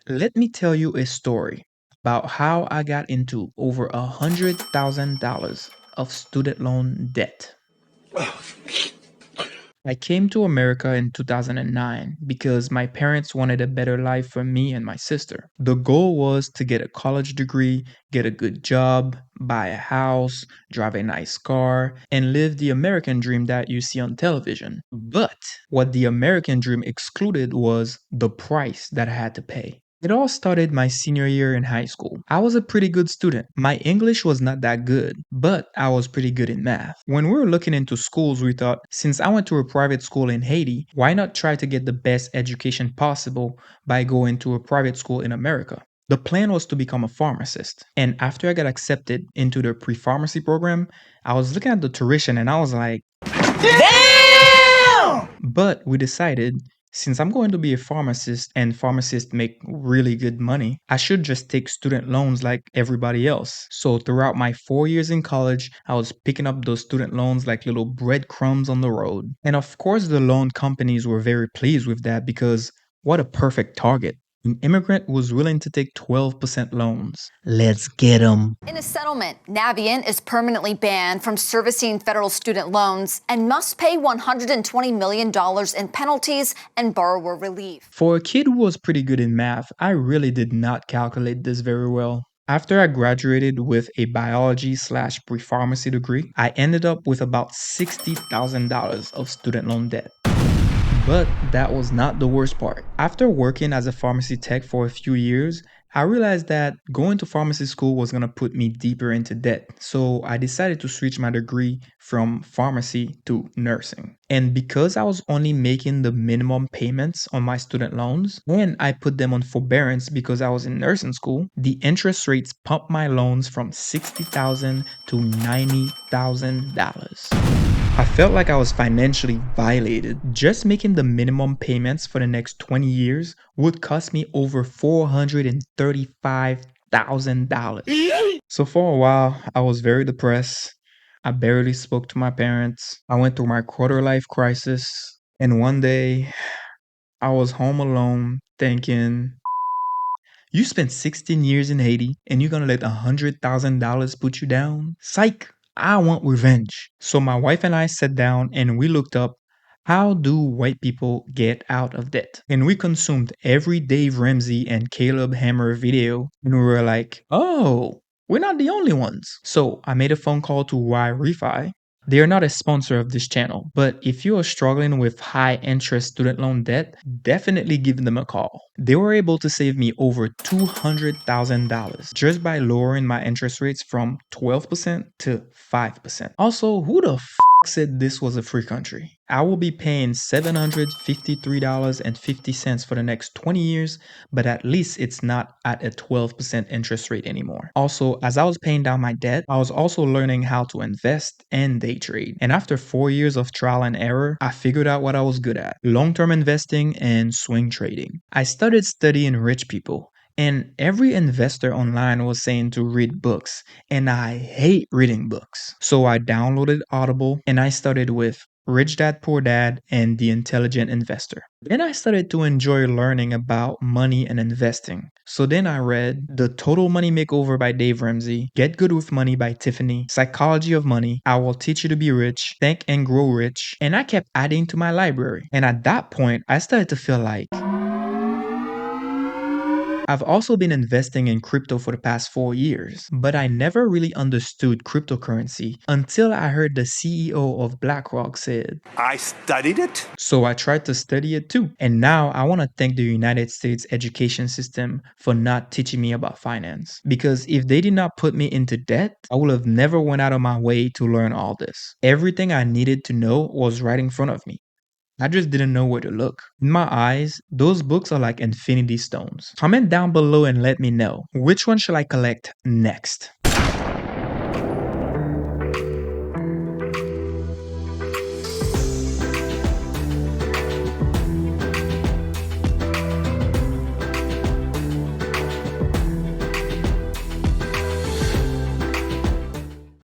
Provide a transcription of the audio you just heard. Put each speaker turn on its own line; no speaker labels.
Let me tell you a story about how I got into over $100,000 of student loan debt. I came to America in 2009 because my parents wanted a better life for me and my sister. The goal was to get a college degree, get a good job, buy a house, drive a nice car, and live the American dream that you see on television. But what the American dream excluded was the price that I had to pay. It all started my senior year in high school. I was a pretty good student. My English was not that good, but I was pretty good in math. When we were looking into schools, we thought, since I went to a private school in Haiti, why not try to get the best education possible by going to a private school in America? The plan was to become a pharmacist. And after I got accepted into the pre pharmacy program, I was looking at the tuition and I was like, but we decided since I'm going to be a pharmacist and pharmacists make really good money, I should just take student loans like everybody else. So throughout my 4 years in college, I was picking up those student loans like little breadcrumbs on the road. And of course, the loan companies were very pleased with that because what a perfect target. An immigrant was willing to take 12% loans. Let's get them.
In a settlement, Navient is permanently banned from servicing federal student loans and must pay $120 million in penalties and borrower relief.
For a kid who was pretty good in math, I really did not calculate this very well. After I graduated with a biology slash pre-pharmacy degree, I ended up with about $60,000 of student loan debt. But that was not the worst part. After working as a pharmacy tech for a few years, I realized that going to pharmacy school was going to put me deeper into debt. So I decided to switch my degree from pharmacy to nursing. And because I was only making the minimum payments on my student loans and I put them on forbearance because I was in nursing school, the interest rates pumped my loans from $60,000 to $90,000. I felt like I was financially violated. Just making the minimum payments for the next 20 years would cost me over $435,000. So for a while, I was very depressed. I barely spoke to my parents. I went through my quarter life crisis. And one day, I was home alone thinking, you spent 16 years in Haiti and you're gonna let $100,000 put you down? Psych! I want revenge. So my wife and I sat down and we looked up how do white people get out of debt? And we consumed every Dave Ramsey and Caleb Hammer video and we were like, oh, we're not the only ones. So I made a phone call to Y Refi. They are not a sponsor of this channel, but if you are struggling with high interest student loan debt, definitely give them a call. They were able to save me over $200,000 just by lowering my interest rates from 12% to 5%. Also, who the said this was a free country? I will be paying $753.50 for the next 20 years, but at least it's not at a 12% interest rate anymore. Also, as I was paying down my debt, I was also learning how to invest and day trade. And after 4 years of trial and error, I figured out what I was good at: long-term investing and swing trading. I started studying rich people. And every investor online was saying to read books, and I hate reading books. So I downloaded Audible and I started with Rich Dad Poor Dad and The Intelligent Investor. Then I started to enjoy learning about money and investing. So then I read The Total Money Makeover by Dave Ramsey, Get Good with Money by Tiffany, Psychology of Money, I Will Teach You to Be Rich, Think and Grow Rich, and I kept adding to my library. And at that point, I started to feel like I've also been investing in crypto for the past 4 years, but I never really understood cryptocurrency until I heard the CEO of BlackRock said,
I studied it.
so I tried to study it too. And now I want to thank the United States education system for not teaching me about finance. Because if they did not put me into debt, I would have never went out of my way to learn all this. Everything I needed to know was right in front of me. I just didn't know where to look. In my eyes, those books are like infinity stones. Comment down below and let me know, which one should I collect next?